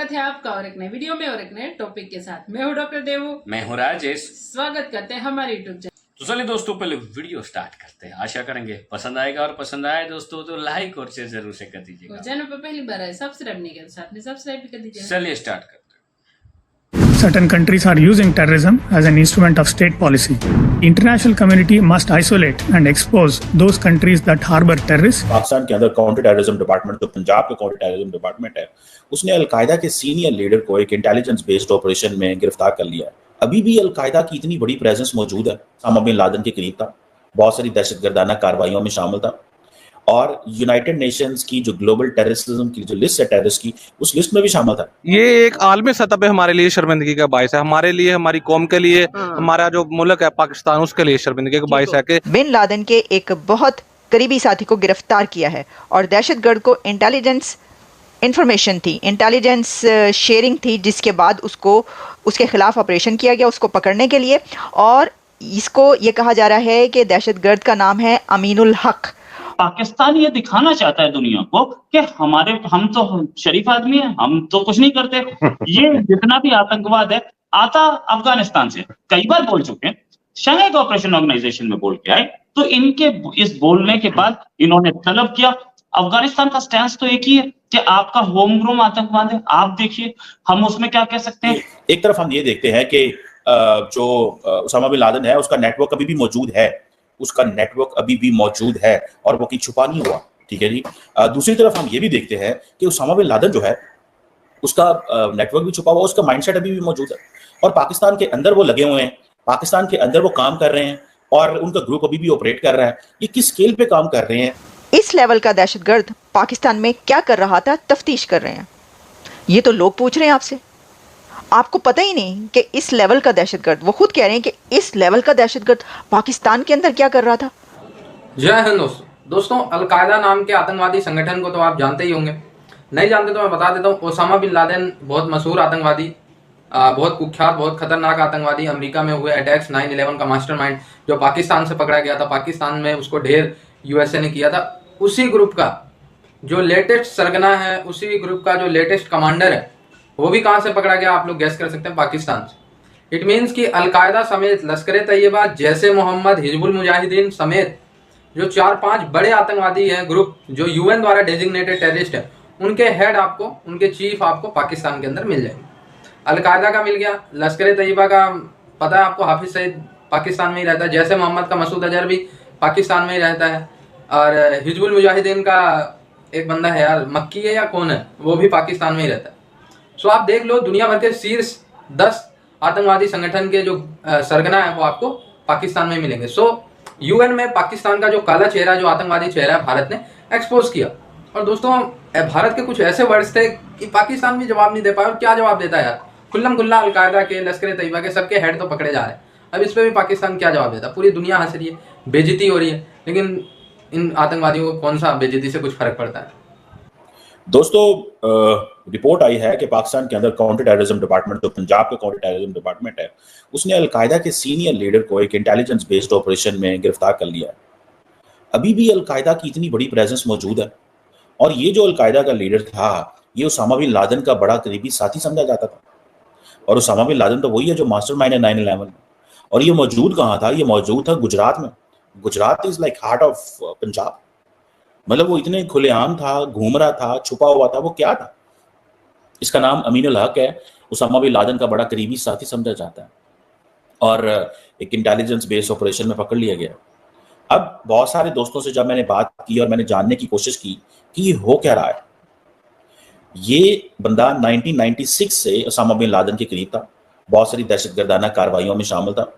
स्वागत है आपका और एक नए वीडियो में और एक नए टॉपिक के साथ। मैं हूँ डॉक्टर देवू, मैं हूँ राजेश। स्वागत करते हैं हमारे यूट्यूब चैनल। तो चलिए दोस्तों, पहले वीडियो स्टार्ट करते हैं। आशा करेंगे पसंद आएगा, और पसंद आए दोस्तों तो लाइक और शेयर जरूर से कर दीजिएगा। चैनल पर पहली बार आए सब्सक्राइब नहीं किया, साथ में सब्सक्राइब भी कर दीजिए। चलिए स्टार्ट करते हैं। Certain countries are using terrorism as an instrument of state policy. The international community must isolate and expose those countries that harbor terrorists. Pakistan के अंदर काउंटर टेररिज्म डिपार्टमेंट, जो पंजाब का काउंटर टेररिज्म डिपार्टमेंट है, उसने अलकायदा के senior leader को एक intelligence based operation में गिरफ्तार कर लिया है। अभी भी अलकायदा की इतनी बड़ी प्रेजेंस मौजूद है। ओसामा बिन लादेन के करीब था, बहुत सारी दहशतगर्दाना कार्रवाइयों में शामिल था, और यूनाइटेड नेशंस की जो ग्लोबल टेररिज्म की जो लिस्ट है टेररिस्ट की, उस लिस्ट में भी शामिल था। ये एक आलमी सतह पे हमारे लिए शर्मिंदगी का बायस है, हमारे लिए, हमारी कौम के लिए, हमारा जो मुल्क है पाकिस्तान, उसके लिए शर्मिंदगी का बायस है कि बिन लादेन के एक बहुत करीबी साथी को गिरफ्तार किया है और दहशतगर्द को इंटेलिजेंस इंफॉर्मेशन थी, इंटेलिजेंस शेयरिंग थी, जिसके बाद उसके खिलाफ ऑपरेशन किया गया उसको पकड़ने के लिए। और इसको ये कहा जा रहा है कि दहशतगर्द का नाम है अमीनुल हक। पाकिस्तान ये दिखाना चाहता है दुनिया को कि हम तो शरीफ आदमी हैं, हम तो कुछ नहीं करते। ये जितना भी आतंकवाद है आता अफगानिस्तान से, कई बार बोल चुके हैं, शंघाई कोऑपरेशन ऑर्गेनाइजेशन में बोल के आए। तो इनके इस बोलने के बाद इन्होंने तलब किया। अफगानिस्तान का स्टैंस तो एक ही है कि आपका होम ग्रोन आतंकवाद है। आप देखिए हम उसमें क्या कह सकते हैं। एक तरफ हम ये देखते हैं कि जो ओसामा बिन लादेन है, उसका नेटवर्क अभी भी मौजूद है, उसका नेटवर्क अभी भी मौजूद है और वो कि छुपा नहीं हुआ। ठीक है जी। दूसरी तरफ हम ये भी देखते हैं कि ओसामा बिन लादेन जो है, उसका नेटवर्क भी छुपा हुआ, उसका माइंडसेट अभी भी मौजूद है, और पाकिस्तान के अंदर वो लगे हुए हैं, पाकिस्तान के अंदर वो काम कर रहे हैं, और उनका ग्रुप अभी भी ऑपरेट कर रहा है। ये किस स्केल पे काम कर रहे हैं? इस लेवल का दहशतगर्द पाकिस्तान में क्या कर रहा था, तफ्तीश कर रहे हैं। ये तो लोग पूछ रहे हैं आपसे, आपको पता ही नहीं कि इस लेवल का दहशतगर्द, वो खुद कह रहे हैं कि इस लेवल का दहशतगर्द पाकिस्तान के अंदर क्या कर रहा था। जय हिंद दोस्तों, अलकायदा नाम के आतंकवादी संगठन को तो आप जानते ही होंगे, नहीं जानते तो मैं बता देता हूँ। ओसामा बिन लादेन बहुत मशहूर आतंकवादी, बहुत कुख्यात, बहुत खतरनाक आतंकवादी। अमेरिका में हुए अटैक्स 9/11 का मास्टरमाइंड, जो पाकिस्तान से पकड़ा गया था, पाकिस्तान में उसको ढेर यूएसए ने किया था। उसी ग्रुप का जो लेटेस्ट सरगना है, उसी ग्रुप का जो लेटेस्ट कमांडर है, वो भी कहां से पकड़ा गया आप लोग गैस कर सकते हैं, पाकिस्तान से। इट मीन्स कि अलकायदा समेत लश्कर तैयबा, जैसे मोहम्मद, हिजबुल मुजाहिदीन समेत जो 4-5 बड़े आतंकवादी हैं ग्रुप, जो यूएन द्वारा डेजिग्नेटेड टेररिस्ट है, उनके हेड आपको, उनके चीफ आपको पाकिस्तान के अंदर मिल जाएंगे। अलकायदा का मिल गया, लश्कर तैयबा का पता है आपको, हाफिज सईद पाकिस्तान में ही रहता है, जैसे मोहम्मद का मसूद अजहर भी पाकिस्तान में ही रहता है, और हिजबुल मुजाहिदीन का एक बंदा है यार, मक्की है या कौन है, वो भी पाकिस्तान में ही रहता है। सो आप देख लो, दुनिया भर के शीर्ष 10 आतंकवादी संगठन के जो सरगना है वो आपको पाकिस्तान में मिलेंगे। सो यूएन में पाकिस्तान का जो काला चेहरा, जो आतंकवादी चेहरा है, भारत ने एक्सपोज किया। और दोस्तों, भारत के कुछ ऐसे वर्ड्स थे कि पाकिस्तान भी जवाब नहीं दे पाया। और क्या जवाब देता है यार, खुल्लम खुल्ला अलकायदा के, लश्कर तैयबा के सबके हेड तो पकड़े जा रहे हैं। अब इस पर भी पाकिस्तान क्या जवाब देता? पूरी दुनिया हंस रही है, बेइज्जती हो रही है, लेकिन इन आतंकवादियों को कौन सा बेइज्जती से कुछ फर्क पड़ता है? दोस्तों, रिपोर्ट आई है कि पाकिस्तान के अंदर काउंटर टेररिज्म डिपार्टमेंट, जो पंजाब का काउंटर टेररिज्म डिपार्टमेंट है, उसने अलकायदा के सीनियर लीडर को एक इंटेलिजेंस बेस्ड ऑपरेशन में गिरफ्तार कर लिया है। अभी भी अलकायदा की इतनी बड़ी प्रेजेंस मौजूद है, और ये जो अलकायदा का लीडर था, ये ओसामा बिन लादेन का बड़ा करीबी साथी समझा जाता था। और ओसामा बिन लादेन तो वही है जो मास्टरमाइंड है 9/11 में। और ये मौजूद कहाँ था? ये मौजूद था गुजरात में। Gujarat is like heart of Punjab. मतलब वो इतने खुलेआम था, घूम रहा था, छुपा हुआ था। वो क्या था? इसका नाम अमीनुल हक है, ओसामा बिन लादेन का बड़ा करीबी साथी समझा जाता है, और एक इंटेलिजेंस बेस्ड ऑपरेशन में पकड़ लिया गया। अब बहुत सारे दोस्तों से जब मैंने बात की और मैंने जानने की कोशिश की कि ये हो क्या रहा है, ये बंदा 1996 से ओसामा बिन लादेन के करीब था, बहुत सारी दहशतगर्दाना कार्रवाइयों में शामिल था,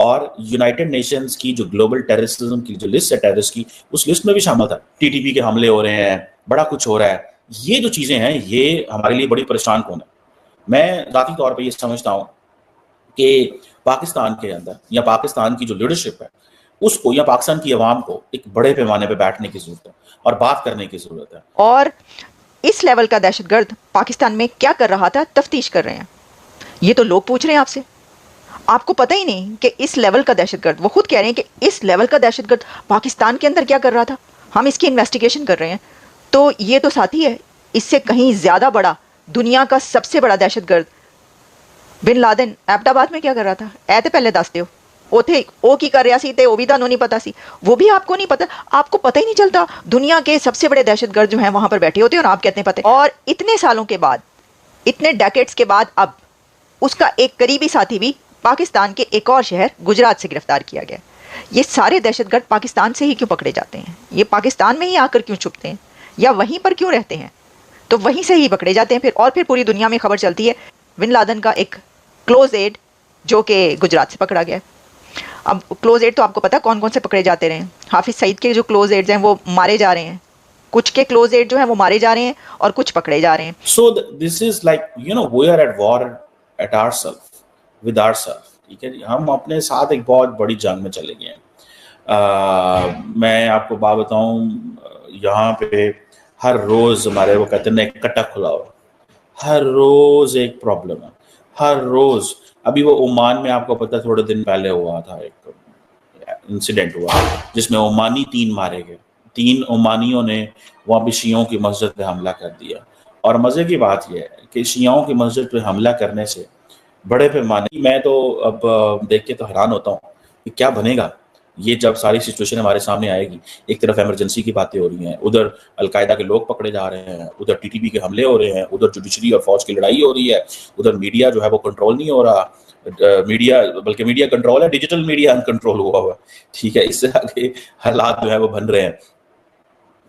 और यूनाइटेड नेशंस की जो ग्लोबल टेररिज्म की जो लिस्ट है टेररिस्ट की, उस लिस्ट में भी शामिल था। टीटीपी के हमले हो रहे हैं, बड़ा कुछ हो रहा है। ये जो चीजें हैं, ये हमारे लिए बड़ी परेशान कौन है। मैं जाती तौर पे ये समझता हूँ कि पाकिस्तान के अंदर, या पाकिस्तान की जो लीडरशिप है, उसको, या पाकिस्तान की आवाम को एक बड़े पैमाने पे बैठने की जरूरत है और बात करने की जरूरत है। और इस लेवल का दहशतगर्द पाकिस्तान में क्या कर रहा था, तफ्तीश कर रहे हैं। ये तो लोग पूछ रहे हैं आपसे, आपको पता ही नहीं कि इस लेवल का दहशतगर्द, वो खुद कह रहे हैं कि इस लेवल का दहशतगर्द पाकिस्तान के अंदर क्या कर रहा था, हम इसकी इन्वेस्टिगेशन कर रहे हैं। तो ये तो साथी है, इससे कहीं ज़्यादा बड़ा दुनिया का सबसे बड़ा दहशतगर्द बिन लादेन एबटाबाद में क्या कर रहा था? ऐ ते पहले दस दियो। ओ की कर रहा सी ते ओ भी तानू नहीं पता सी, वो भी आपको नहीं पता, आपको पता ही नहीं चलता। दुनिया के सबसे बड़े दहशतगर्द जो हैं वहां पर बैठे होते हैं और आप कहते हैं पता। और इतने सालों के बाद, इतने डेकेड्स के बाद अब उसका एक करीबी साथी भी पाकिस्तान के एक और शहर गुजरात से गिरफ्तार किया गया। ये सारे दहशतगर्द पाकिस्तान से ही क्यों पकड़े जाते हैं? ये पाकिस्तान में ही आकर क्यों छुपते हैं या वहीं पर क्यों रहते हैं? तो वहीं से ही पकड़े जाते हैं फिर पूरी दुनिया में खबर चलती है बिन लादेन का एक क्लोज एड जो कि गुजरात से पकड़ा गया। अब क्लोज एड तो आपको पता कौन कौन से पकड़े जाते रहे हैं। हाफिज सईद के जो क्लोज एड्स हैं वो मारे जा रहे हैं, कुछ के क्लोज एड जो है वो मारे जा रहे हैं और कुछ पकड़े जा रहे हैं। So this is like we are at war at ourselves with ourselves. ठीक है जी, हम अपने साथ एक बहुत बड़ी जंग में चले गए हैं। मैं आपको बात बताऊं, यहाँ पे हर रोज हमारे वो कहते हैं एक कट्टा खुला हुआ, हर रोज एक प्रॉब्लम है, हर रोज। अभी वो ओमान में आपको पता थोड़े दिन पहले हुआ था, एक इंसिडेंट हुआ जिसमें ओमानी 3 मारे गए। 3 ओमानियों ने वहाँ पे शियों की मस्जिद पे हमला कर दिया। और मज़े की बात यह है कि शियों की मस्जिद पे हमला करने से बड़े पैमाने, मैं तो अब देख के तो हैरान होता हूँ कि क्या बनेगा ये जब सारी सिचुएशन हमारे सामने आएगी। एक तरफ इमरजेंसी की बातें हो रही हैं, उधर अलकायदा के लोग पकड़े जा रहे हैं, उधर टीटीपी के हमले हो रहे हैं, उधर जुडिशरी और फौज की लड़ाई हो रही है, उधर मीडिया जो है वो कंट्रोल नहीं हो रहा। बल्कि मीडिया कंट्रोल है, डिजिटल मीडिया अनकंट्रोल हुआ हुआ। ठीक है, इससे आगे हालात जो है वो बन रहे हैं।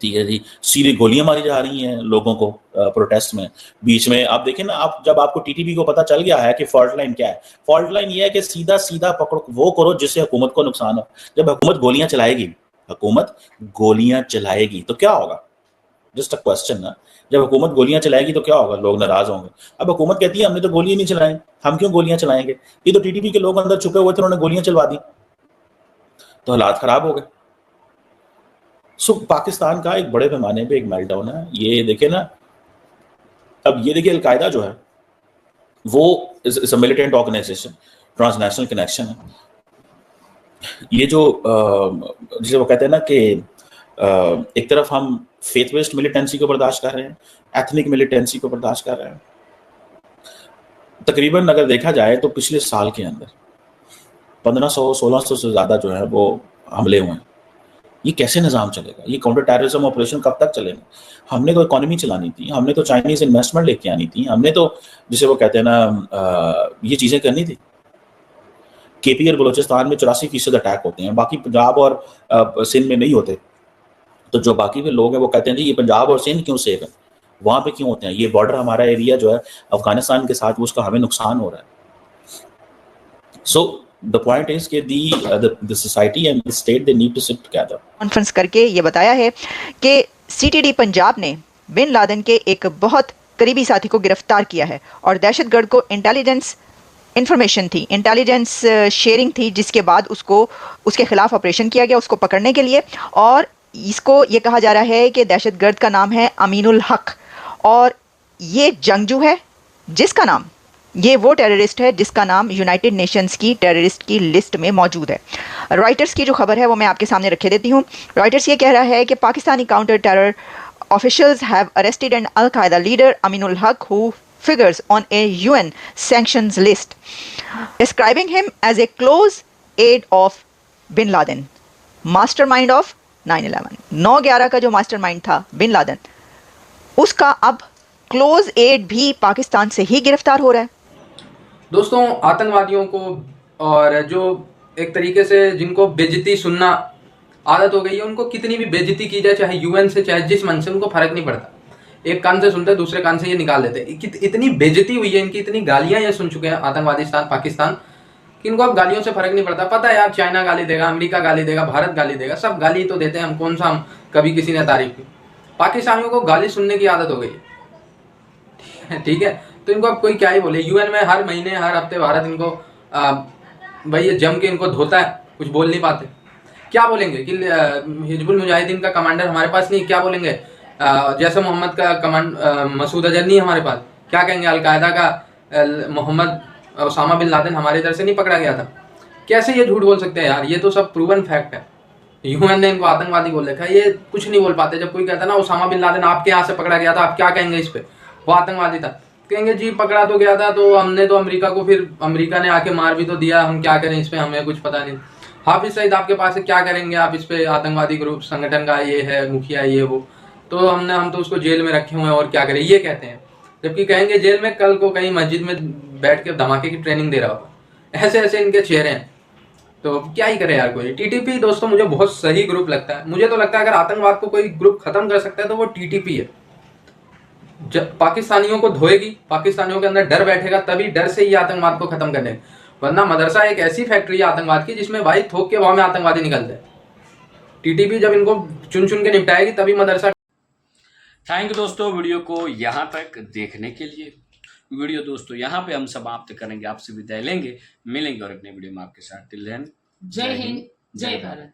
ठीक है जी, सीधे गोलियां मारी जा रही हैं लोगों को प्रोटेस्ट में। बीच में आप देखें ना, आप जब आपको टीटीपी को पता चल गया है कि फॉल्ट लाइन क्या है, फॉल्ट लाइन ये है कि सीधा सीधा पकड़ो, वो करो जिससे हुकूमत को नुकसान हो। जब हुकूमत गोलियां चलाएगी तो क्या होगा? जस्ट अ क्वेश्चन ना। जब हुकूमत गोलियां चलाएगी तो क्या होगा? लोग नाराज होंगे। अब हुकूमत कहती है हमने तो गोलियां नहीं चलाई, हम क्यों गोलियां चलाएंगे? ये तो टीटीपी के लोग अंदर छुपे हुए थे, उन्होंने गोलियां चलवा दी, तो हालात खराब हो गए। सो पाकिस्तान का एक बड़े पैमाने पे एक मेल्टडाउन है। ये देखे ना, अब ये देखिए अलकायदा जो है वो is a militant organization, transnational connection है। ये जो जिसे वो कहते हैं ना कि एक तरफ हम फेथ बेस्ड मिलिटेंसी को बर्दाश्त कर रहे हैं, एथनिक मिलिटेंसी को बर्दाश्त कर रहे हैं। तकरीबन अगर देखा जाए तो पिछले साल के अंदर 1500-1600 से ज़्यादा जो है वो हमले हुए हैं। ये कैसे निज़ाम चलेगा? ये काउंटर टेररिज्म ऑपरेशन कब तक चलेगा? हमने तो इकोनॉमी चलानी थी, हमने तो चाइनीज इन्वेस्टमेंट लेके आनी थी, हमने तो जिसे वो कहते हैं ना ये चीज़ें करनी थी। केपी और बलोचिस्तान में 84% अटैक होते हैं, बाकी पंजाब और सिंध में नहीं होते। तो जो बाकी के लोग हैं वो कहते हैं जी ये पंजाब और सिंध क्यों सेफ है, वहाँ पे क्यों होते हैं? ये बॉर्डर हमारा एरिया जो है अफगानिस्तान के साथ, उसका हमें नुकसान हो रहा है। सो the point is कि the society and the state they need to sit together। Conference करके ये बताया है कि सीटीडी पंजाब ने बिन लादेन के एक बहुत करीबी साथी को गिरफ्तार किया है और दहशतगर्द को इंटेलिजेंस इंफॉर्मेशन थी, इंटेलिजेंस शेयरिंग थी, जिसके बाद उसको उसके खिलाफ ऑपरेशन किया गया उसको पकड़ने के लिए। और इसको ये कहा जा रहा है कि दहशतगर्द का नाम है अमीनुल हक और ये जंगजू है जिसका नाम, ये वो टेररिस्ट है जिसका नाम यूनाइटेड नेशंस की टेररिस्ट की लिस्ट में मौजूद है। रॉयटर्स की जो खबर है वो मैं आपके सामने रखे देती हूँ। रॉयटर्स ये कह रहा है कि Pakistani counter terror officials have arrested an al Qaeda leader Aminul Haq who figures on a UN sanctions list, describing him as a close aide of bin Laden, mastermind of 9/11। 9/11 का जो मास्टरमाइंड था बिन लादेन, उसका अब क्लोज एड भी पाकिस्तान से ही गिरफ्तार हो रहा है। दोस्तों, आतंकवादियों को और जो एक तरीके से जिनको बेइज्जती सुनना आदत हो गई है, उनको कितनी भी बेइज्जती की जाए, चाहे यूएन से चाहे जिस मन से, उनको फर्क नहीं पड़ता। एक कान से सुनते दूसरे कान से ये निकाल देते। इतनी बेइज्जती हुई है इनकी, इतनी गालियां ये सुन चुके हैं आतंकवादी पाकिस्तान कि इनको अब गालियों से फर्क नहीं पड़ता। पता है यार, चाइना गाली देगा, अमेरिका गाली देगा, भारत गाली देगा, सब गाली तो देते हैं, हम कौन सा हम कभी किसी ने तारीफ की। पाकिस्तानियों को गाली सुनने की आदत हो गई है, ठीक है। तो इनको अब कोई क्या ही बोले। यूएन में हर महीने हर हफ्ते भारत इनको भाई ये जम के इनको धोता है, कुछ बोल नहीं पाते। क्या बोलेंगे कि हिजबुल मुजाहिदीन का कमांडर हमारे पास नहीं, क्या बोलेंगे? जैसे मोहम्मद का मसूद अजहर नहीं हमारे पास, क्या कहेंगे? अलकायदा का मोहम्मद ओसामा बिन लादेन हमारे इधर से नहीं पकड़ा गया था। कैसे ये झूठ बोल सकते हैं यार? ये तो सब प्रूवन फैक्ट है। यूएन ने इनको आतंकवादी बोल रखा है, ये कुछ नहीं बोल पाते। जब कोई कहता है ना ओसामा बिन लादेन आपके यहाँ से पकड़ा गया था, आप क्या कहेंगे इस पे? वो आतंकवादी था। कहेंगे जी पकड़ा तो गया था, तो हमने तो अमेरिका को, फिर अमेरिका ने आके मार भी तो दिया, हम क्या करें इस पे, हमें कुछ पता नहीं। हाफिज सईद आपके पास है, क्या करेंगे आप इस पे, आतंकवादी ग्रुप संगठन का ये है, मुखिया ये वो, तो हम तो उसको जेल में रखे हुए हैं और क्या करें, ये कहते हैं। जबकि कहेंगे जेल में कल को कहीं मस्जिद में बैठ के धमाके की ट्रेनिंग दे रहा होगा। ऐसे ऐसे इनके चेहरे हैं, तो क्या ही करे यार कोई। टीटीपी दोस्तों मुझे बहुत सही ग्रुप लगता है। मुझे तो लगता है अगर आतंकवाद को कोई ग्रुप खत्म कर सकता है तो वो टीटीपी है। जब पाकिस्तानियों को धोएगी, पाकिस्तानियों के अंदर डर बैठेगा, तभी डर से ही आतंकवाद को खत्म करने। वरना मदरसा एक ऐसी फैक्ट्री है आतंकवाद की जिसमें भाई थोक के भाव में आतंकवादी निकलते हैं। टीटीपी जब इनको चुन चुन के निपटाएगी तभी मदरसा। थैंक यू दोस्तों वीडियो को यहाँ तक देखने के लिए। वीडियो दोस्तों यहाँ पे हम समाप्त करेंगे, आपसे विदाई लेंगे, मिलेंगे और अपने वीडियो में आपके साथ। टिल देन जय हिंद, जय भारत।